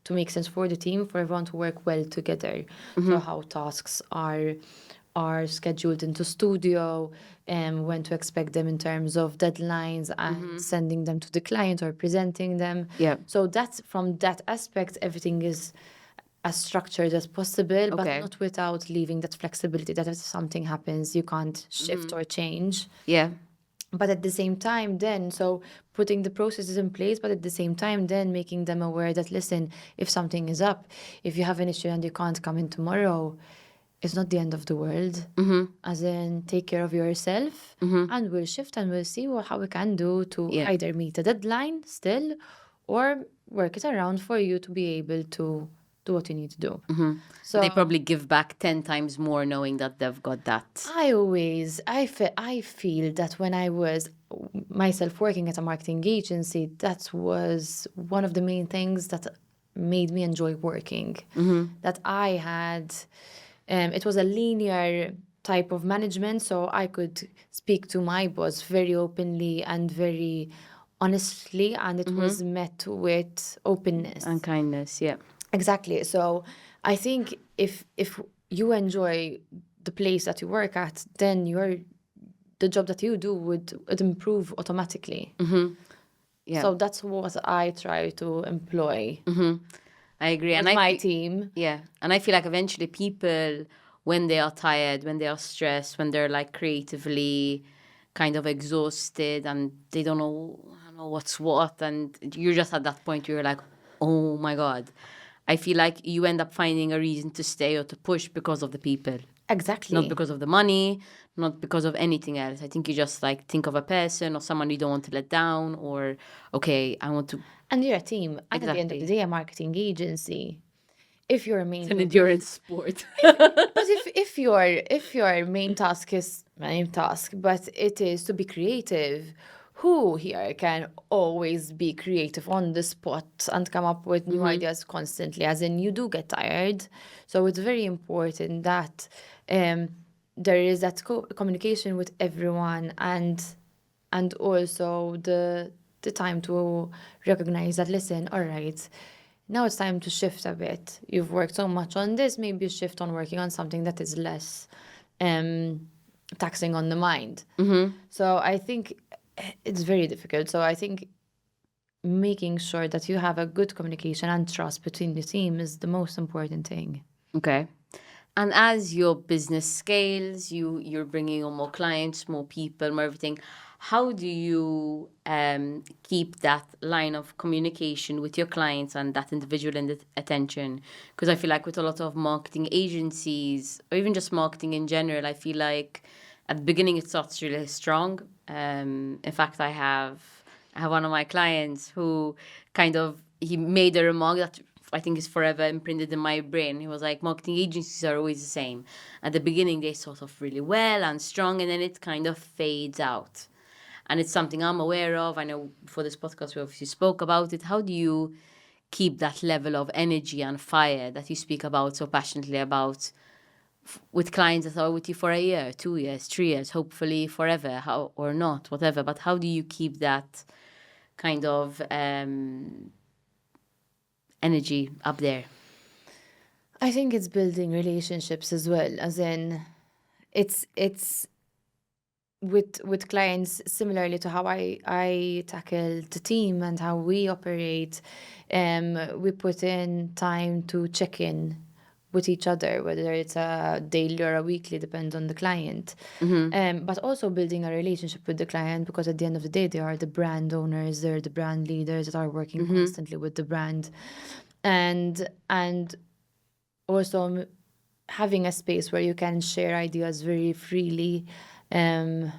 make sense for the team, for everyone to work well together. So how tasks are scheduled into studio, when to expect them in terms of deadlines, and sending them to the client or presenting them. Yeah. So that's, from that aspect, everything is as structured as possible, but Okay. not without leaving that flexibility that if something happens, you can't shift or change. Yeah. But at the same time, then, so putting the processes in place, but at the same time, then making them aware that, listen, if something is up, if you have an issue and you can't come in tomorrow, it's not the end of the world. As in, take care of yourself, and we'll shift and we'll see how we can do to either meet a deadline still, or work it around for you to be able to do what you need to do. So They probably give back 10 times more knowing that they've got that. I feel that when I was myself working at a marketing agency, that was one of the main things that made me enjoy working. That I had, it was a linear type of management, so I could speak to my boss very openly and very honestly, and it was met with openness. And kindness, yeah. Exactly. So I think if you enjoy the place that you work at, then the job that you do would improve automatically. Yeah. So that's what I try to employ I agree. with And my team. Yeah. And I feel like eventually people, when they are tired, when they are stressed, when they're like creatively kind of exhausted and they I don't know what's what, and you're just at that point where you're like, oh my God. I feel like you end up finding a reason to stay or to push because of the people. Exactly. Not because of the money, not because of anything else. I think you just like think of a person or someone you don't want to let down, or okay, I want to. And you're a team. And at the end of the Exactly. day, a marketing agency. If your main It's an objective, endurance sport. but if your main task is main task, but it is to be creative, who here can always be creative on the spot and come up with new ideas constantly? As in, you do get tired, so it's very important that there is that communication with everyone, and also the time to recognize that, listen, all right, now it's time to shift a bit. You've worked so much on this, maybe you shift on working on something that is less taxing on the mind. So I think it's very difficult. So I think making sure that you have a good communication and trust between the team is the most important thing. Okay. And as your business scales, you're bringing on more clients, more people, more everything. How do you keep that line of communication with your clients and that individual attention? Because I feel like with a lot of marketing agencies, or even just marketing in general, I feel like at the beginning it starts really strong. In fact, I have one of my clients who he made a remark that I think is forever imprinted in my brain. He was like, marketing agencies are always the same. At the beginning, they sort of really well and strong, and then it kind of fades out. And it's something I'm aware of. I know before this podcast, we obviously spoke about it. How do you keep that level of energy and fire that you speak about so passionately about with clients that are with you for a year, 2 years, 3 years, hopefully forever, or not, whatever. But how do you keep that kind of energy up there? I think it's building relationships as well, as in it's with clients similarly to how I tackle the team and how we operate. We put in time to check in with each other, whether it's a daily or a weekly, depends on the client. But also building a relationship with the client, because at the end of the day, they are the brand owners, they're the brand leaders that are working constantly with the brand, and also having a space where you can share ideas very freely, and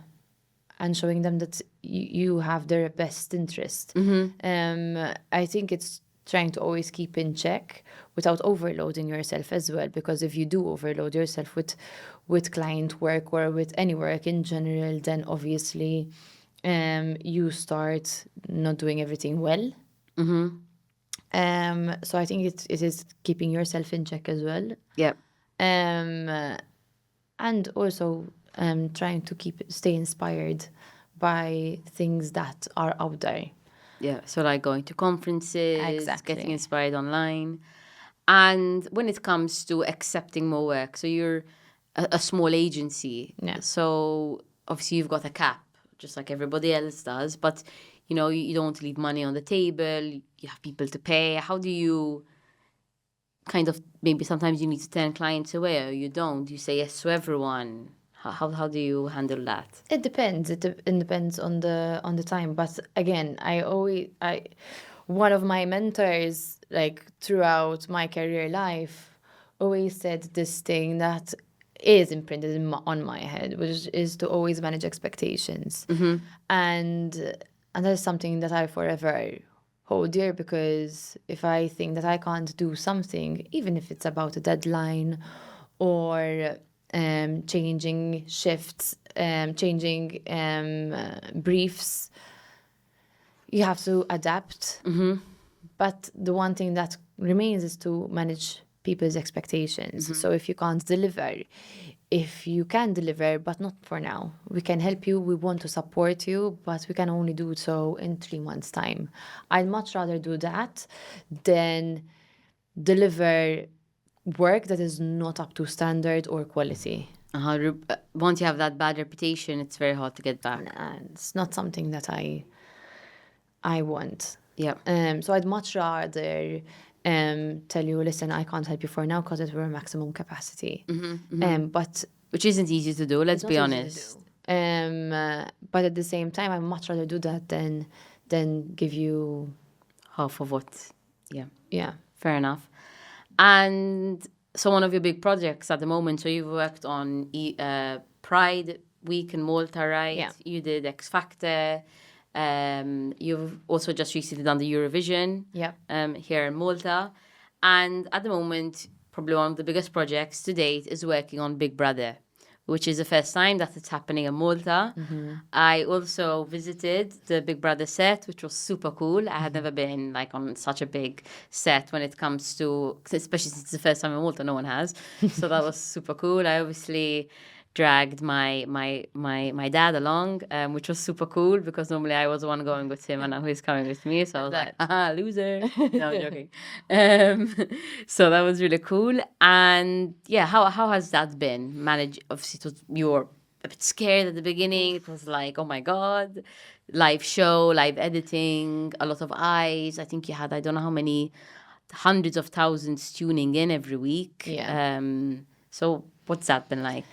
showing them that you have their best interest. I think it's trying to always keep in check without overloading yourself as well, because if you do overload yourself with client work or with any work in general, then obviously you start not doing everything well. So I think it is keeping yourself in check as well. Yeah. And also trying to stay inspired by things that are out there. Yeah, so like going to conferences, Exactly. getting inspired online. And when it comes to accepting more work, so you're a small agency. Yeah. So obviously you've got a cap, just like everybody else does. But, you don't want to leave money on the table. You have people to pay. How do you kind of, maybe sometimes you need to turn clients away or you don't? You say yes to everyone. How do you handle that? It depends. It depends on the time. But again, one of my mentors, like throughout my career life, always said this thing that is imprinted on my head, which is to always manage expectations, and that is something that I forever hold dear, because if I think that I can't do something, even if it's about a deadline or changing shifts, changing briefs, you have to adapt. But the one thing that remains is to manage people's expectations. So if you can't deliver, if you can deliver, but not for now, we can help you, we want to support you, but we can only do so in 3 months' time. I'd much rather do that than deliver work that is not up to standard or quality. Once you have that bad reputation, it's very hard to get back. And it's not something that I I want. Yeah. So I'd much rather tell you, listen, I can't help you for now because we're maximum capacity. But Which isn't easy to do, let's it's not be easy honest. to do. But at the same time, I'd much rather do that than give you, Half of what? Yeah. yeah. Fair enough. And so one of your big projects at the moment, so you've worked on Pride Week in Malta, right? Yeah. You did X Factor. You've also just recently done the Eurovision Yeah. here in Malta. And at the moment, probably one of the biggest projects to date is working on Big Brother, which is the first time that it's happening in Malta. I also visited the Big Brother set, which was super cool. I had never been like on such a big set when it comes to, especially since it's the first time in Malta, no one has. So that was super cool. I obviously dragged my dad along, which was super cool because normally I was the one going with him and now he's coming with me. So I was like, haha, loser. No, I'm joking. So that was really cool. And yeah, how has that been? Obviously, you were a bit scared at the beginning. It was like, oh my God, live show, live editing, a lot of eyes. I think you had, I don't know how many, hundreds of thousands tuning in every week. Yeah. So what's that been like?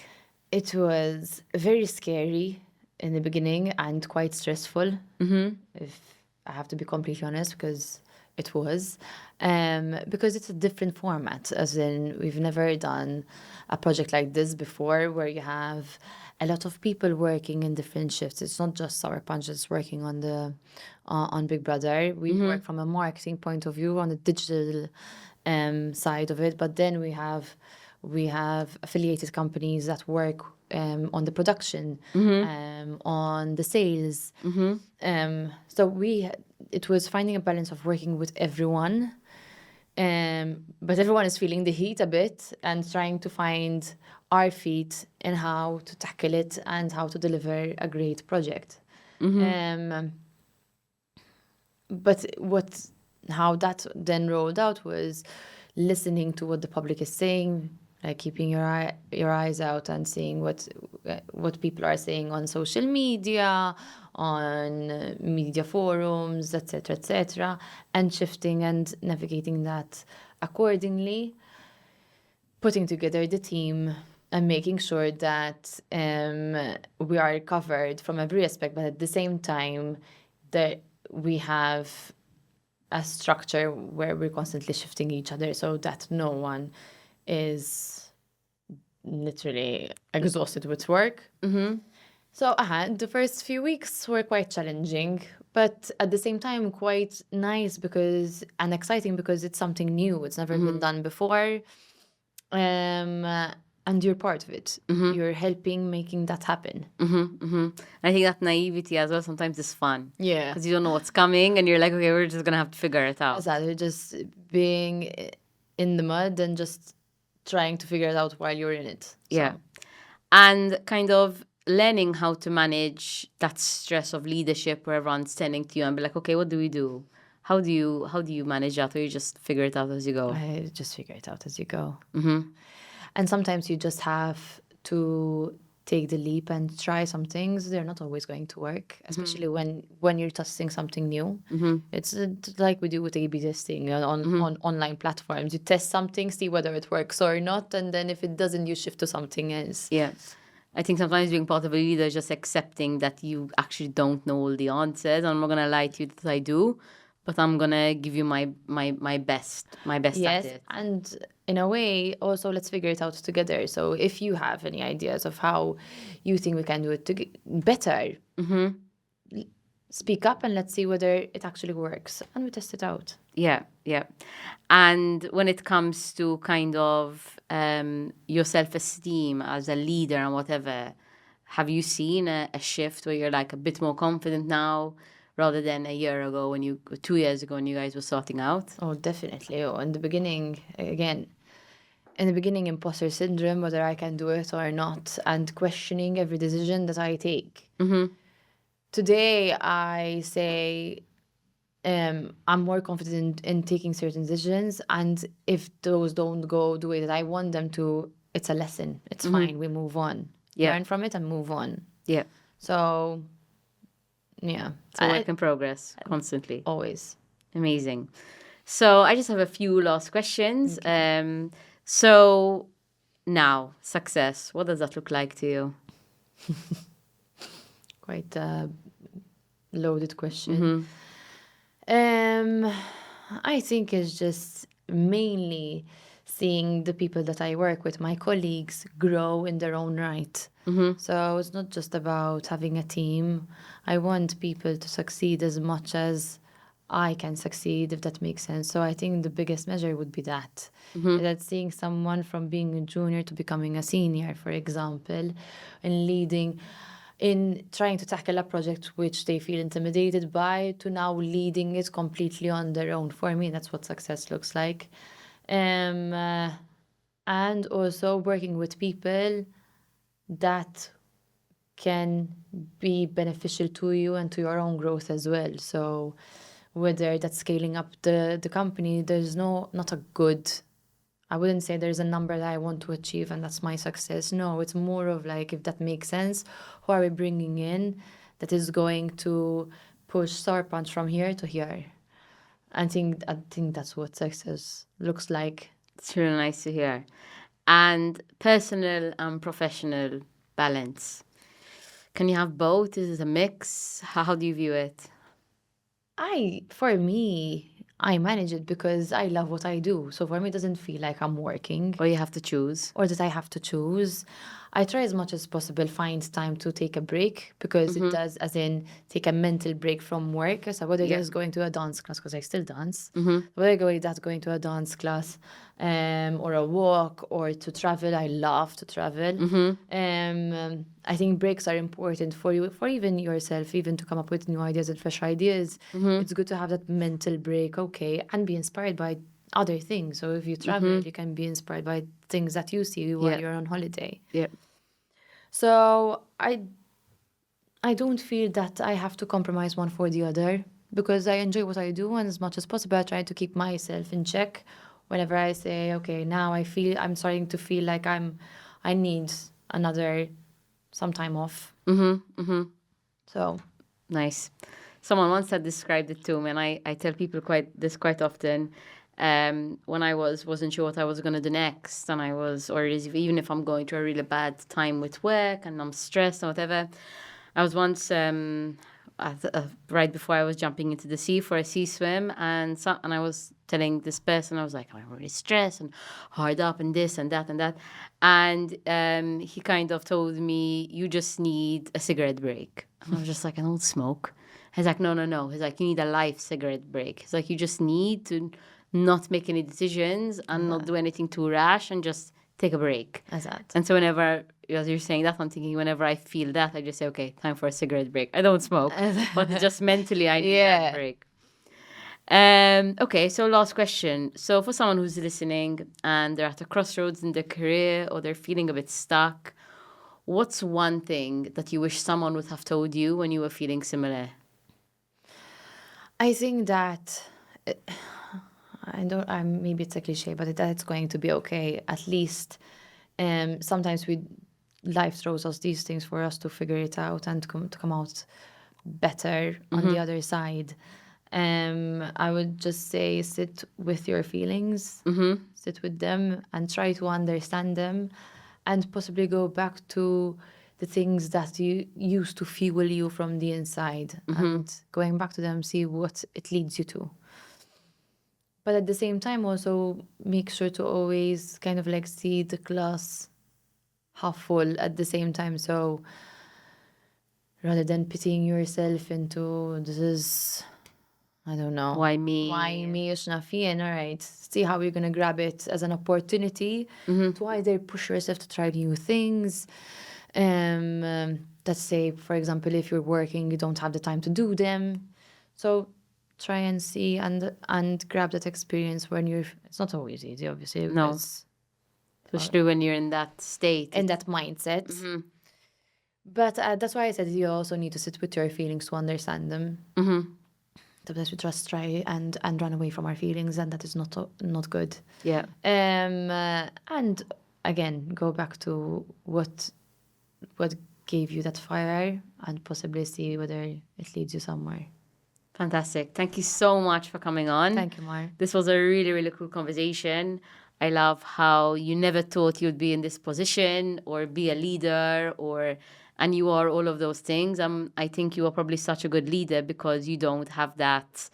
It was very scary in the beginning and quite stressful, if I have to be completely honest, because it was. Because it's a different format, as in we've never done a project like this before where you have a lot of people working in different shifts. It's not just Sour Punch that's working on the on Big Brother. We work from a marketing point of view on the digital side of it, but then we have affiliated companies that work on the production, on the sales. So it was finding a balance of working with everyone, but everyone is feeling the heat a bit and trying to find our feet in how to tackle it and how to deliver a great project. But how that then rolled out was listening to what the public is saying, like keeping your eyes out and seeing what people are saying on social media, on media forums, etc., and shifting and navigating that accordingly, putting together the team and making sure that we are covered from every aspect, but at the same time that we have a structure where we're constantly shifting each other so that no one is literally exhausted with work. So the first few weeks were quite challenging, but at the same time quite nice and exciting because it's something new. It's never been done before. And you're part of it. You're helping making that happen. I think that naivety as well sometimes is fun. Yeah. Because you don't know what's coming and you're like, okay, we're just going to have to figure it out. Exactly. Just being in the mud and just trying to figure it out while you're in it. So. Yeah. And kind of learning how to manage that stress of leadership where everyone's tending to you and be like, okay, what do we do? How do you manage that, or you just figure it out as you go? I just figure it out as you go. And sometimes you just have to take the leap and try some things. They're not always going to work, especially when you're testing something new. It's like we do with A/B testing on online platforms. You test something, see whether it works or not, and then if it doesn't, you shift to something else. Yeah. I think sometimes being part of a leader is just accepting that you actually don't know all the answers. I'm not going to lie to you that I do, but I'm going to give you my best Yes, at it. and in a way, also let's figure it out together. So if you have any ideas of how you think we can do it better, speak up and let's see whether it actually works, and we test it out. Yeah. And when it comes to kind of your self-esteem as a leader and whatever, have you seen a shift where you're like a bit more confident now rather than a year ago 2 years ago when you guys were starting out? Oh, definitely. Oh, in the beginning, imposter syndrome, whether I can do it or not, and questioning every decision that I take. Today, I say I'm more confident in taking certain decisions, and if those don't go the way that I want them to, it's a lesson. It's fine. We move on. Yeah. Learn from it and move on. Yeah. So Yeah. It's a work in progress, constantly. Always. Amazing. So I just have a few last questions. So now, success. What does that look like to you? Quite a loaded question. I think it's just mainly seeing the people that I work with, my colleagues, grow in their own right. So it's not just about having a team. I want people to succeed as much as I can succeed, if that makes sense. So I think the biggest measure would be that. That seeing someone from being a junior to becoming a senior, for example, and leading in trying to tackle a project which they feel intimidated by to now leading it completely on their own. For me, that's what success looks like. And also working with people that can be beneficial to you and to your own growth as well. So whether that's scaling up the company, there's not a good, I wouldn't say there's a number that I want to achieve and that's my success. No, it's more of like, if that makes sense, who are we bringing in that is going to push Sarpanch from here to here? I think that's what success looks like. It's really nice to hear. And personal and professional balance. Can you have both? Is it a mix? How do you view it? For me, I manage it because I love what I do. So for me, it doesn't feel like I'm working Or you have to choose? or that I have to choose. I try as much as possible find time to take a break because it does, as in take a mental break from work. So whether that's going to a dance class, because I still dance, whether that's going to a dance class, or a walk or to travel. I love to travel. I think breaks are important for you, for even yourself, even to come up with new ideas and fresh ideas. It's good to have that mental break, okay, and be inspired by other things. So if you travel, you can be inspired by things that you see while you're on holiday. Yeah. So I don't feel that I have to compromise one for the other because I enjoy what I do, and as much as possible I try to keep myself in check whenever I say, okay, now I'm starting to feel like I need some time off. So Nice. Someone once had described it to me, and I tell people quite often. When I wasn't sure what I was going to do next, and even if I'm going through a really bad time with work and I'm stressed or whatever, I was once right before I was jumping into the sea for a sea swim, and I was telling this person, I was like, I'm really stressed and hard up and this and that and that, and he kind of told me, you just need a cigarette break. And I was just like, I don't smoke. He's like, no. He's like, you need a life cigarette break. He's like, you just need to not make any decisions and not do anything too rash and just take a break. Exactly. And so whenever, as you're saying that, I'm thinking whenever I feel that, I just say, okay, time for a cigarette break. I don't smoke, but just mentally I need that break. Okay, so last question. So for someone who's listening and they're at a crossroads in their career or they're feeling a bit stuck, what's one thing that you wish someone would have told you when you were feeling similar? I think that maybe it's a cliche, but that it's going to be okay. At least sometimes life throws us these things for us to figure it out and to come out better on the other side. I would just say sit with your feelings, sit with them and try to understand them and possibly go back to the things that you used to fuel you from the inside and going back to them, see what it leads you to. But at the same time, also make sure to always kind of like see the glass half full at the same time. So rather than pitying yourself into this is, I don't know. Why me? It's not fine, all right. See how you're going to grab it as an opportunity to either push yourself to try new things. Let's say, for example, if you're working, you don't have the time to do them. So try and see and grab that experience when it's not always easy, obviously. No. Especially when you're in that state. In that mindset. But that's why I said you also need to sit with your feelings to understand them. Sometimes we just try and run away from our feelings, and that is not good. Yeah. And again, go back to what gave you that fire and possibly see whether it leads you somewhere. Fantastic. Thank you so much for coming on. Thank you, Mar. This was a really, really cool conversation. I love how you never thought you'd be in this position or be a leader and you are all of those things. I think you are probably such a good leader because you don't have that,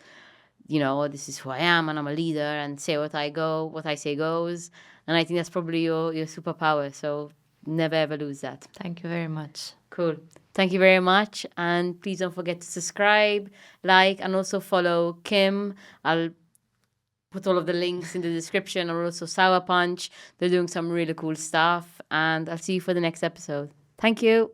this is who I am and I'm a leader and say what I say goes. And I think that's probably your superpower. So never ever lose that. Thank you very much. Cool. Thank you very much. And please don't forget to subscribe, like, and also follow Kim. I'll put all of the links in the description, or also Sour Punch. They're doing some really cool stuff. And I'll see you for the next episode. Thank you.